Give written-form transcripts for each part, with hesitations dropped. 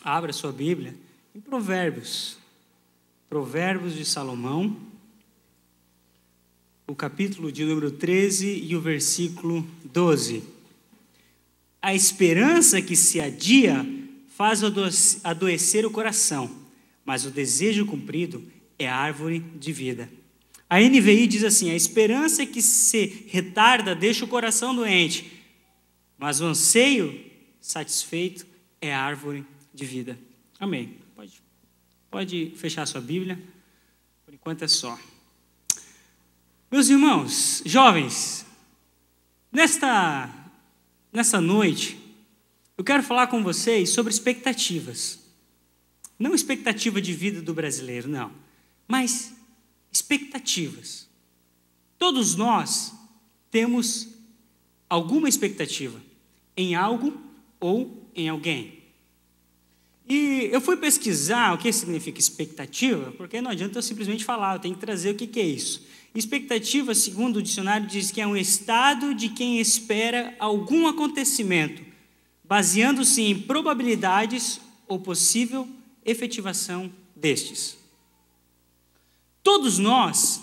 Abra sua Bíblia em Provérbios. Provérbios de Salomão, o capítulo de número 13 e o versículo 12. A esperança que se adia faz adoecer o coração, mas o desejo cumprido é árvore de vida. A NVI diz assim: a esperança que se retarda deixa o coração doente, mas o anseio satisfeito é árvore de vida. Amém. Pode fechar sua Bíblia, por enquanto é só. Meus irmãos, jovens, nessa noite, eu quero falar com vocês sobre expectativas. Não expectativa de vida do brasileiro, não, mas expectativas. Todos nós temos alguma expectativa em algo ou em alguém. E eu fui pesquisar o que significa expectativa, porque não adianta eu simplesmente falar, eu tenho que trazer o que é isso. Expectativa, segundo o dicionário, diz que é um estado de quem espera algum acontecimento, baseando-se em probabilidades ou possível efetivação destes. Todos nós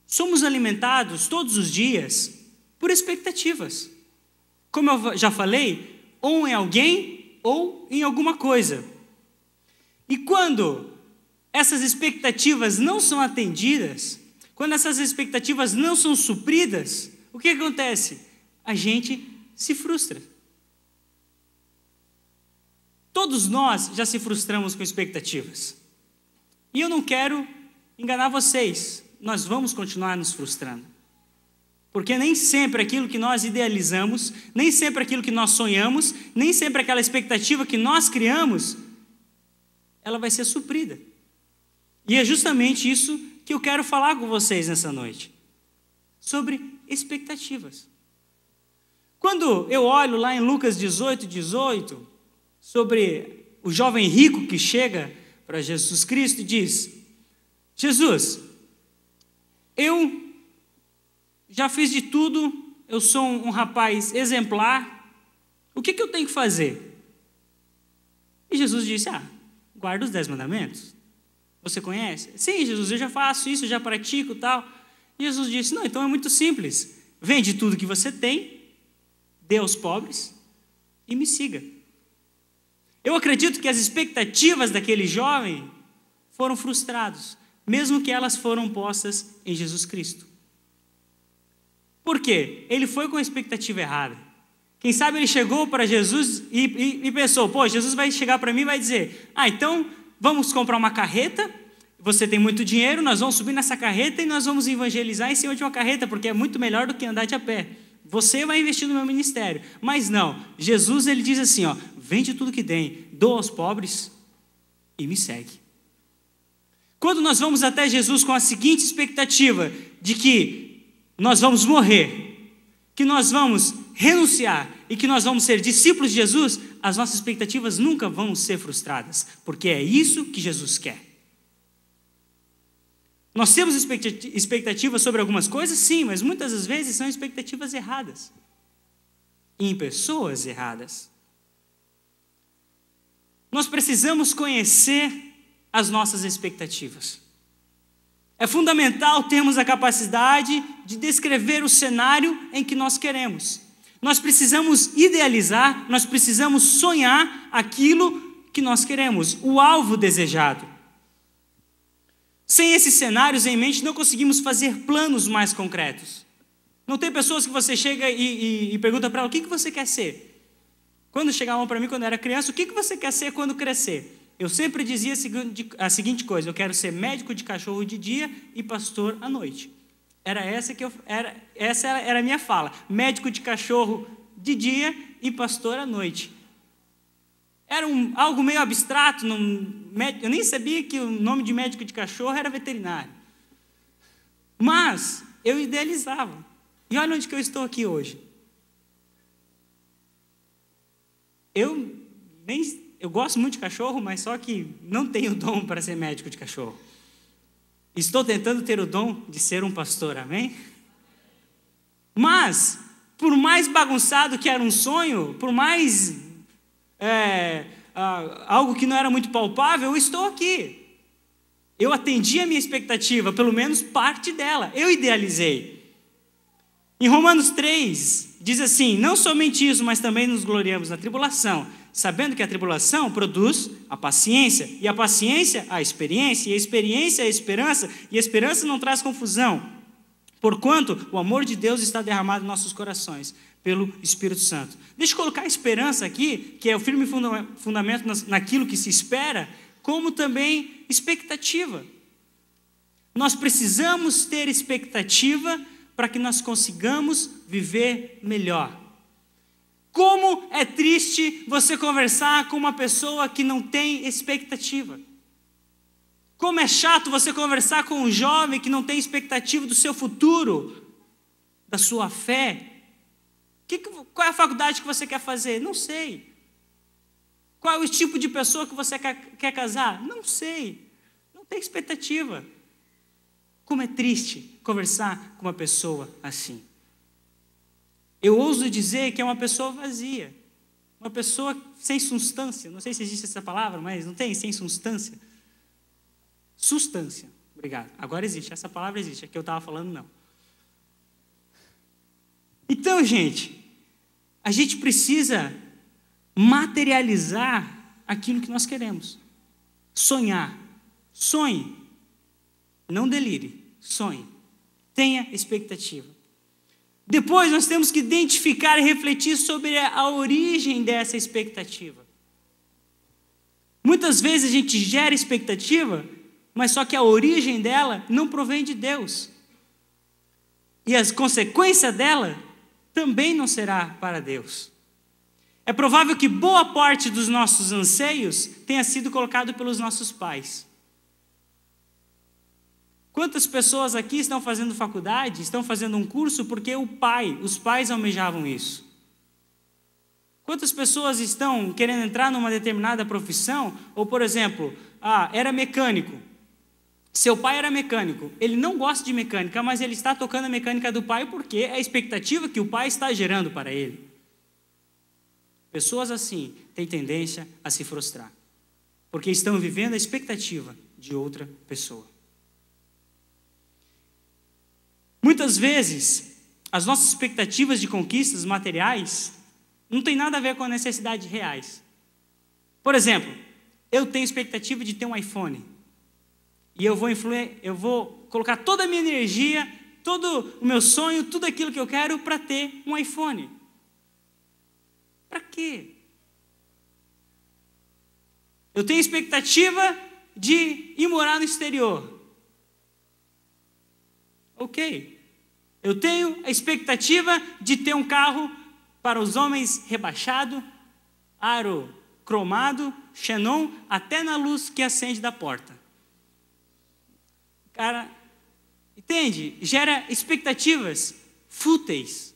somos alimentados todos os dias por expectativas. Como eu já falei, ou em alguém ou em alguma coisa. E quando essas expectativas não são atendidas, quando essas expectativas não são supridas, o que acontece? A gente se frustra. Todos nós já se frustramos com expectativas. E eu não quero enganar vocês, nós vamos continuar nos frustrando. Porque nem sempre aquilo que nós idealizamos, nem sempre aquilo que nós sonhamos, nem sempre aquela expectativa que nós criamos, ela vai ser suprida. E é justamente isso que eu quero falar com vocês nessa noite. Sobre expectativas. Quando eu olho lá em Lucas 18, sobre o jovem rico que chega para Jesus Cristo e diz: Jesus, eu já fiz de tudo, eu sou um rapaz exemplar, o que eu tenho que fazer? E Jesus disse: guarda os 10 mandamentos. Você conhece? Sim, Jesus, eu já faço isso, eu já pratico tal. E Jesus disse: não, então é muito simples. Vende tudo que você tem, dê aos pobres e me siga. Eu acredito que as expectativas daquele jovem foram frustradas, mesmo que elas foram postas em Jesus Cristo. Por quê? Ele foi com a expectativa errada. Quem sabe ele chegou para Jesus e pensou: pô, Jesus vai chegar para mim e vai dizer: então vamos comprar uma carreta, você tem muito dinheiro, nós vamos subir nessa carreta e nós vamos evangelizar em cima de uma carreta, porque é muito melhor do que andar de a pé. Você vai investir no meu ministério. Mas não, Jesus ele diz assim: vende tudo que tem, doa aos pobres e me segue. Quando nós vamos até Jesus com a seguinte expectativa de que nós vamos morrer, que nós vamos renunciar e que nós vamos ser discípulos de Jesus, as nossas expectativas nunca vão ser frustradas, porque é isso que Jesus quer. Nós temos expectativas sobre algumas coisas, sim, mas muitas das vezes são expectativas erradas, e em pessoas erradas. Nós precisamos conhecer as nossas expectativas. É fundamental termos a capacidade de descrever o cenário em que nós queremos. Nós precisamos idealizar, nós precisamos sonhar aquilo que nós queremos, o alvo desejado. Sem esses cenários em mente, não conseguimos fazer planos mais concretos. Não tem pessoas que você chega e pergunta para ela: o que você quer ser? Quando chegavam para mim quando eu era criança: o que você quer ser quando crescer? Eu sempre dizia a seguinte coisa: eu quero ser médico de cachorro de dia e pastor à noite. Essa era a minha fala: médico de cachorro de dia e pastor à noite. Era algo meio abstrato, eu nem sabia que o nome de médico de cachorro era veterinário. Mas eu idealizava. E olha onde que eu estou aqui hoje. Eu gosto muito de cachorro, mas só que não tenho dom para ser médico de cachorro. Estou tentando ter o dom de ser um pastor, amém? Mas, por mais bagunçado que era um sonho, por mais algo que não era muito palpável, eu estou aqui. Eu atendi a minha expectativa, pelo menos parte dela, eu idealizei. Em Romanos 3, diz assim: não somente isso, mas também nos gloriamos na tribulação, sabendo que a tribulação produz a paciência, e a paciência a experiência, e a experiência a esperança, e a esperança não traz confusão, porquanto o amor de Deus está derramado em nossos corações, pelo Espírito Santo. Deixa eu colocar a esperança aqui, que é o firme fundamento naquilo que se espera, como também expectativa. Nós precisamos ter expectativa para que nós consigamos viver melhor. Como é triste você conversar com uma pessoa que não tem expectativa. Como é chato você conversar com um jovem que não tem expectativa do seu futuro, da sua fé. Qual é a faculdade que você quer fazer? Não sei. Qual é o tipo de pessoa que você quer casar? Não sei. Não tem expectativa. Como é triste conversar com uma pessoa assim. Eu ouso dizer que é uma pessoa vazia. Uma pessoa sem substância. Não sei se existe essa palavra, mas não tem? Sem substância. Substância. Obrigado. Agora existe. Essa palavra existe. A que eu estava falando, não. Então, gente, a gente precisa materializar aquilo que nós queremos. Sonhar. Sonhe. Não delire. Sonhe. Tenha expectativa. Depois nós temos que identificar e refletir sobre a origem dessa expectativa. Muitas vezes a gente gera expectativa, mas só que a origem dela não provém de Deus. E as consequências dela também não será para Deus. É provável que boa parte dos nossos anseios tenha sido colocado pelos nossos pais. Quantas pessoas aqui estão fazendo faculdade, estão fazendo um curso porque os pais almejavam isso? Quantas pessoas estão querendo entrar numa determinada profissão, ou por exemplo, era mecânico. Seu pai era mecânico, ele não gosta de mecânica, mas ele está tocando a mecânica do pai porque é a expectativa que o pai está gerando para ele. Pessoas assim têm tendência a se frustrar, porque estão vivendo a expectativa de outra pessoa. Muitas vezes, as nossas expectativas de conquistas materiais não tem nada a ver com as necessidades reais. Por exemplo, eu tenho expectativa de ter um iPhone. E eu vou colocar toda a minha energia, todo o meu sonho, tudo aquilo que eu quero para ter um iPhone. Para quê? Eu tenho expectativa de ir morar no exterior. Ok. Eu tenho a expectativa de ter um carro para os homens rebaixado, aro cromado, xenon, até na luz que acende da porta. Cara, entende? Gera expectativas fúteis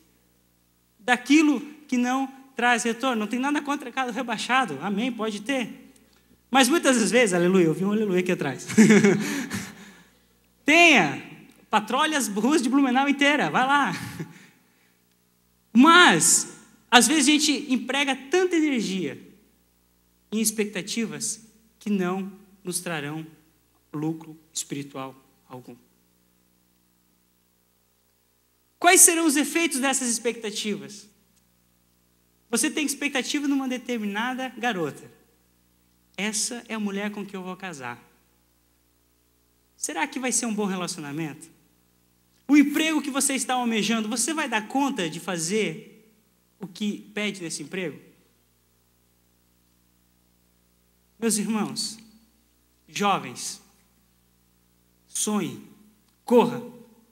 daquilo que não traz retorno. Não tem nada contra carro rebaixado. Amém, pode ter. Mas muitas vezes, aleluia, eu vi um aleluia aqui atrás. Tenha. Patrulha as ruas de Blumenau inteira, vai lá. Mas, às vezes a gente emprega tanta energia em expectativas que não nos trarão lucro espiritual algum. Quais serão os efeitos dessas expectativas? Você tem expectativa numa determinada garota. Essa é a mulher com que eu vou casar. Será que vai ser um bom relacionamento? O emprego que você está almejando, você vai dar conta de fazer o que pede nesse emprego? Meus irmãos, jovens, sonhem, corra,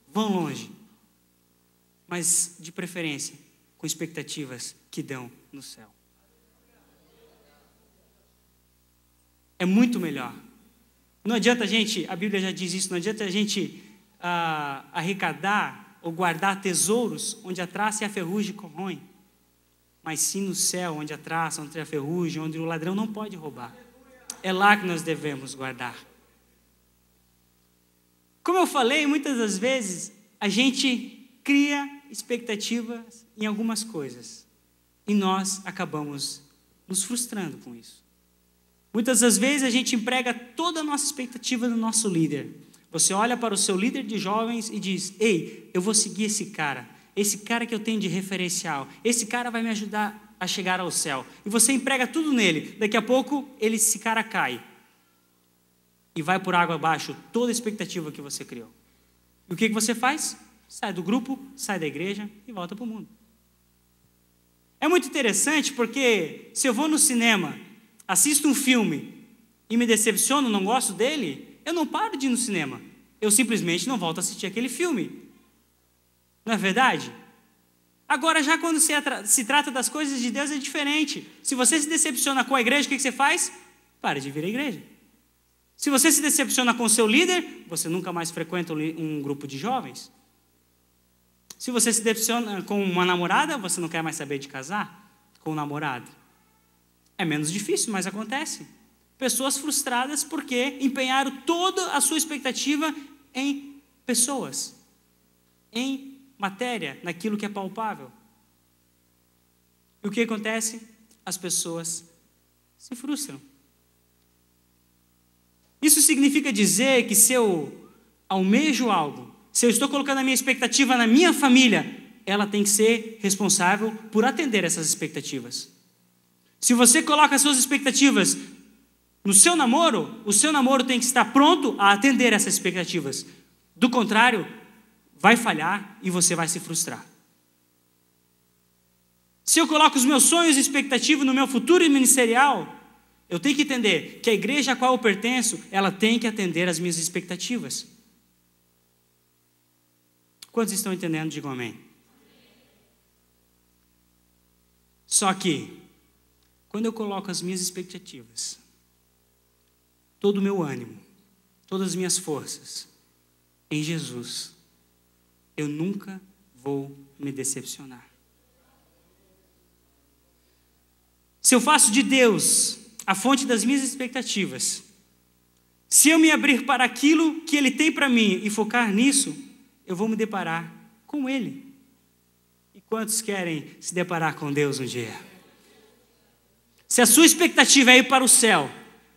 vão longe, mas de preferência com expectativas que dão no céu. É muito melhor. Não adianta a gente, a Bíblia já diz isso, não adianta a gente arrecadar ou guardar tesouros onde a traça e a ferrugem corroem, mas sim no céu, onde a traça, onde a ferrugem, onde o ladrão não pode roubar. É lá que nós devemos guardar. Como eu falei, muitas das vezes a gente cria expectativas em algumas coisas e nós acabamos nos frustrando com isso. Muitas das vezes a gente emprega toda a nossa expectativa no nosso líder. Você olha para o seu líder de jovens e diz: ei, eu vou seguir esse cara que eu tenho de referencial, esse cara vai me ajudar a chegar ao céu. E você emprega tudo nele. Daqui a pouco, esse cara cai. E vai por água abaixo toda a expectativa que você criou. E o que você faz? Sai do grupo, sai da igreja e volta para o mundo. É muito interessante porque se eu vou no cinema, assisto um filme e me decepciono, não gosto dele, eu não paro de ir no cinema. Eu simplesmente não volto a assistir aquele filme. Não é verdade? Agora, já quando se trata das coisas de Deus, é diferente. Se você se decepciona com a igreja, o que você faz? Para de vir à igreja. Se você se decepciona com o seu líder, você nunca mais frequenta um grupo de jovens. Se você se decepciona com uma namorada, você não quer mais saber de casar com o namorado. É menos difícil, mas acontece. Pessoas frustradas porque empenharam toda a sua expectativa em pessoas, em matéria, naquilo que é palpável. E o que acontece? As pessoas se frustram. Isso significa dizer que se eu almejo algo, se eu estou colocando a minha expectativa na minha família, ela tem que ser responsável por atender essas expectativas. Se você coloca as suas expectativas no seu namoro, o seu namoro tem que estar pronto a atender essas expectativas. Do contrário, vai falhar e você vai se frustrar. Se eu coloco os meus sonhos e expectativas no meu futuro ministerial, eu tenho que entender que a igreja a qual eu pertenço, ela tem que atender às minhas expectativas. Quantos estão entendendo? Digam amém. Só que, quando eu coloco as minhas expectativas, todo o meu ânimo, todas as minhas forças em Jesus, eu nunca vou me decepcionar. Se eu faço de Deus a fonte das minhas expectativas, se eu me abrir para aquilo que Ele tem para mim e focar nisso, eu vou me deparar com Ele. E quantos querem se deparar com Deus um dia? Se a sua expectativa é ir para o céu,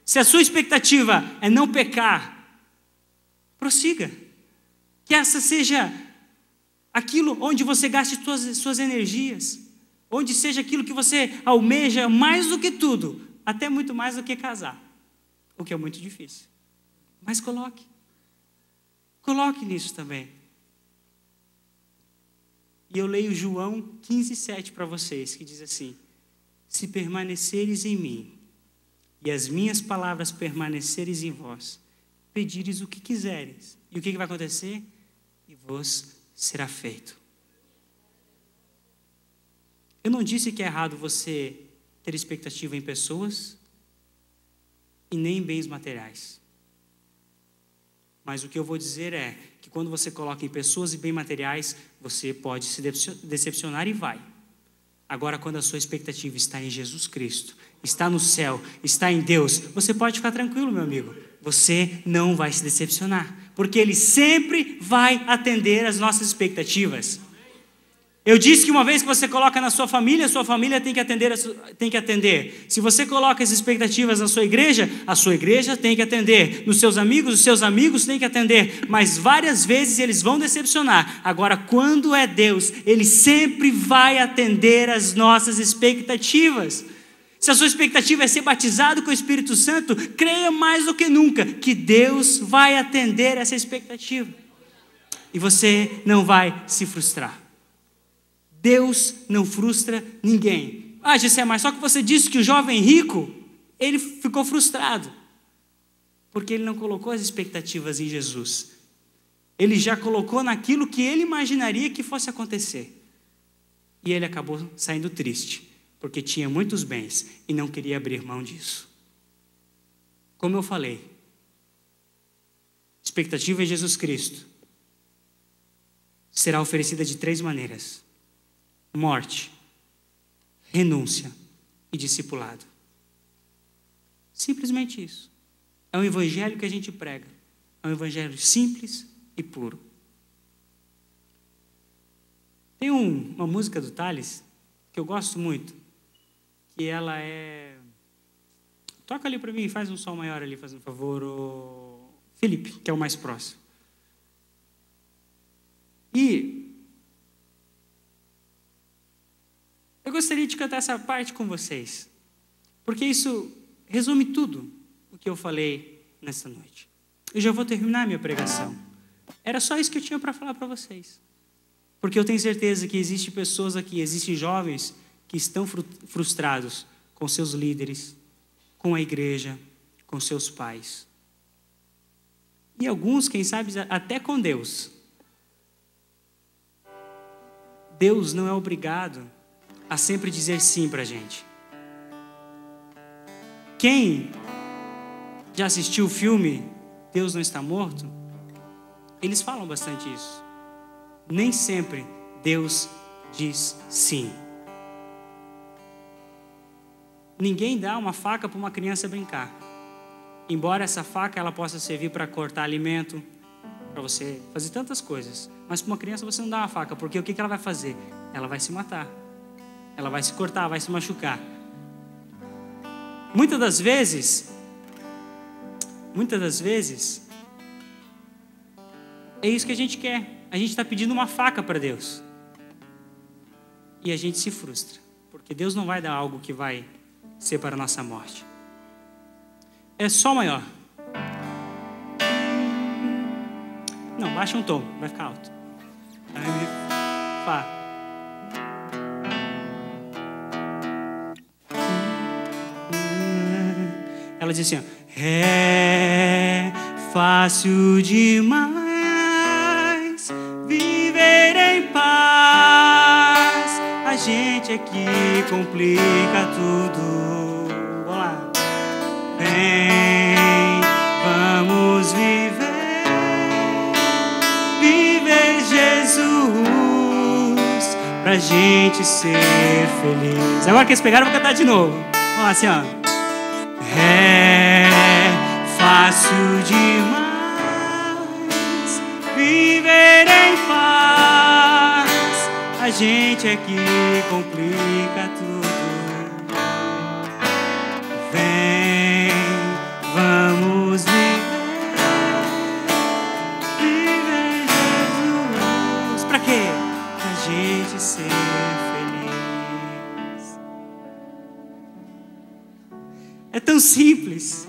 se a sua expectativa é não pecar, prossiga. Que essa seja aquilo onde você gaste suas energias, onde seja aquilo que você almeja mais do que tudo, até muito mais do que casar, o que é muito difícil. Mas coloque nisso também. E eu leio João 15:7 para vocês, que diz assim: se permaneceres em mim, e as minhas palavras permaneceres em vós, pedires o que quiseres. E o que vai acontecer? E vos será feito. Eu não disse que é errado você ter expectativa em pessoas e nem em bens materiais. Mas o que eu vou dizer é que quando você coloca em pessoas e bens materiais, você pode se decepcionar e vai. Agora, quando a sua expectativa está em Jesus Cristo, está no céu, está em Deus, você pode ficar tranquilo, meu amigo. Você não vai se decepcionar, porque Ele sempre vai atender às nossas expectativas. Eu disse que uma vez que você coloca na sua família, a sua família tem que atender. Se você coloca as expectativas na sua igreja, a sua igreja tem que atender. Nos seus amigos, os seus amigos têm que atender. Mas várias vezes eles vão decepcionar. Agora, quando é Deus, Ele sempre vai atender às nossas expectativas. Se a sua expectativa é ser batizado com o Espírito Santo, creia mais do que nunca que Deus vai atender essa expectativa. E você não vai se frustrar. Deus não frustra ninguém. Gessé, mas só que você disse que o jovem rico, ele ficou frustrado, porque ele não colocou as expectativas em Jesus. Ele já colocou naquilo que ele imaginaria que fosse acontecer. E ele acabou saindo triste, porque tinha muitos bens e não queria abrir mão disso. Como eu falei, expectativa em Jesus Cristo será oferecida de 3 maneiras: morte, renúncia e discipulado. Simplesmente isso. É um evangelho que a gente prega. É um evangelho simples e puro. Tem uma música do Thales que eu gosto muito, que ela é Toca ali para mim, faz um som maior ali, fazendo favor, o Felipe, que é o mais próximo. E eu gostaria de cantar essa parte com vocês, porque isso resume tudo o que eu falei nessa noite. Eu já vou terminar minha pregação. Era só isso que eu tinha para falar para vocês. Porque eu tenho certeza que existem pessoas aqui, existem jovens que estão frustrados com seus líderes, com a igreja, com seus pais. E alguns, quem sabe, até com Deus. Deus não é obrigado a sempre dizer sim para a gente. Quem já assistiu o filme Deus Não Está Morto? Eles falam bastante isso. Nem sempre Deus diz sim. Ninguém dá uma faca para uma criança brincar. Embora essa faca ela possa servir para cortar alimento, para você fazer tantas coisas. Mas para uma criança você não dá uma faca, porque o que ela vai fazer? Ela vai se matar. Ela vai se cortar, vai se machucar. Muitas das vezes, é isso que a gente quer. A gente está pedindo uma faca para Deus. E a gente se frustra. Porque Deus não vai dar algo que vai ser para a nossa morte. É Sol maior. Não, baixa um tom, vai ficar alto. Fá. Ela diz assim, ó, é fácil demais viver em paz. A gente aqui complica tudo. Vamos lá. Vem, vamos viver Jesus, pra gente ser feliz. Agora que eles pegaram, eu vou cantar de novo. Vamos lá, assim, ó. É fácil demais viver em paz. A gente aqui complica tudo. Vem, vamos viver Jesus. Pra quê? Pra gente ser feliz. É tão simples.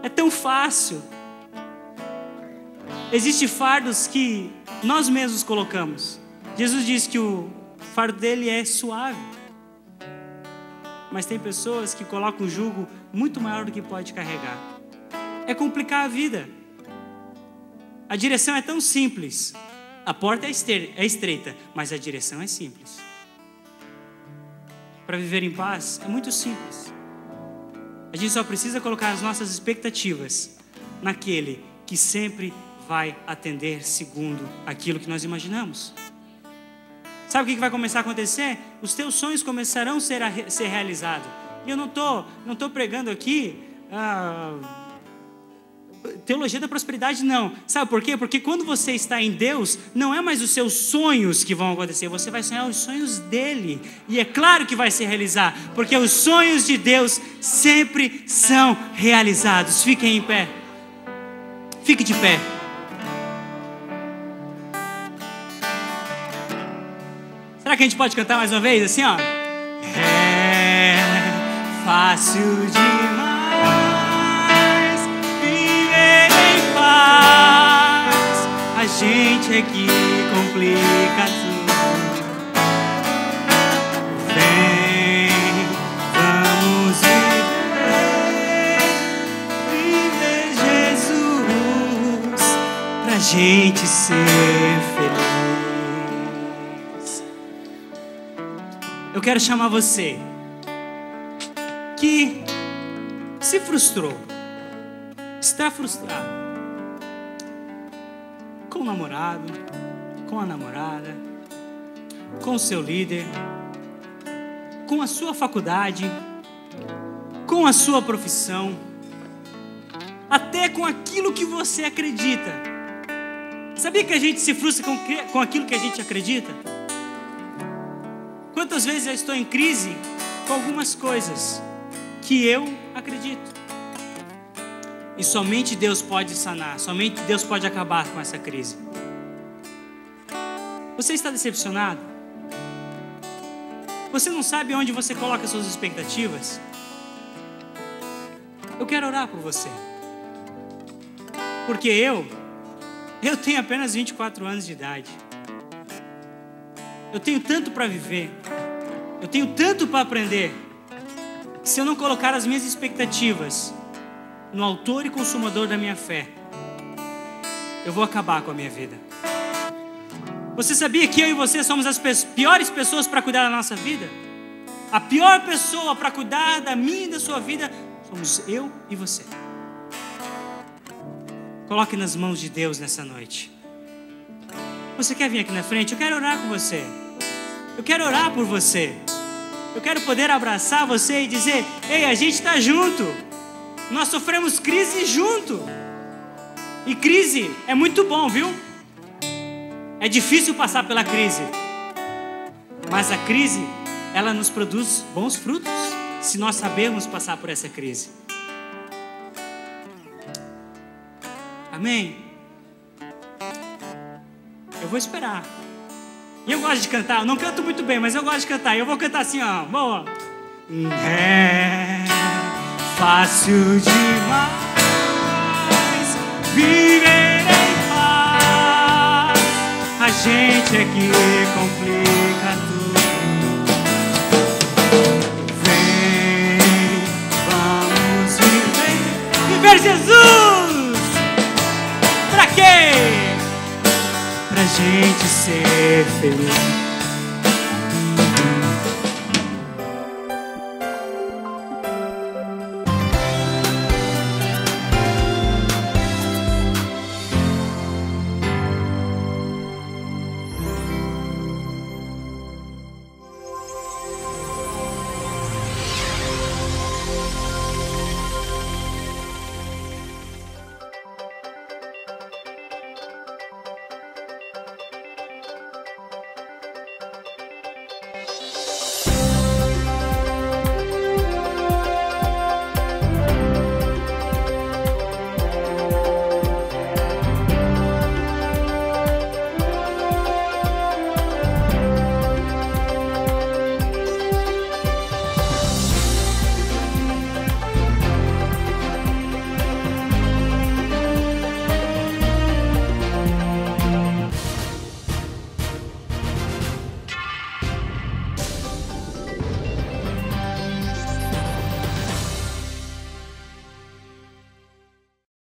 É tão fácil. Existem fardos que nós mesmos colocamos. Jesus disse que o fardo dele é suave. Mas tem pessoas que colocam um jugo muito maior do que pode carregar. É complicar a vida. A direção é tão simples. A porta é estreita, mas a direção é simples. Para viver em paz é muito simples. A gente só precisa colocar as nossas expectativas naquele que sempre vai atender segundo aquilo que nós imaginamos. Sabe o que vai começar a acontecer? Os teus sonhos começarão a ser realizados. E eu não tô pregando aqui teologia da prosperidade, não. Sabe por quê? Porque quando você está em Deus, não é mais os seus sonhos que vão acontecer, você vai sonhar os sonhos dele. E é claro que vai se realizar, porque os sonhos de Deus sempre são realizados. Fiquem em pé. Fique de pé. Será que a gente pode cantar mais uma vez assim, ó? É fácil demais viver em paz. A gente aqui complica tudo. Vem, vamos viver Jesus, pra gente ser feliz. Eu quero chamar você que se frustrou, está frustrado com o namorado, com a namorada, com o seu líder, com a sua faculdade, com a sua profissão, até com aquilo que você acredita. Sabia que a gente se frustra com aquilo que a gente acredita? Quantas vezes eu estou em crise com algumas coisas que eu acredito. E somente Deus pode sanar, somente Deus pode acabar com essa crise. Você está decepcionado? Você não sabe onde você coloca suas expectativas? Eu quero orar por você. Porque eu tenho apenas 24 anos de idade. Eu tenho tanto para viver. Eu tenho tanto para aprender. Que se eu não colocar as minhas expectativas no autor e consumador da minha fé, eu vou acabar com a minha vida. Você sabia que eu e você somos as piores pessoas para cuidar da nossa vida? A pior pessoa para cuidar da minha e da sua vida somos eu e você. Coloque nas mãos de Deus nessa noite. Você quer vir aqui na frente? Eu quero orar com você. Eu quero orar por você. Eu quero poder abraçar você e dizer: ei, a gente está junto. Nós sofremos crise junto. E crise é muito bom, viu? É difícil passar pela crise. Mas a crise, ela nos produz bons frutos, se nós sabermos passar por essa crise. Amém? Eu vou esperar. E eu gosto de cantar. Eu não canto muito bem, mas eu gosto de cantar. E eu vou cantar assim, ó. Boa. É fácil demais viver em paz. A gente é que complica tudo. Vem, vamos viver. Viver Jesus! Pra quê? Pra gente ser feliz.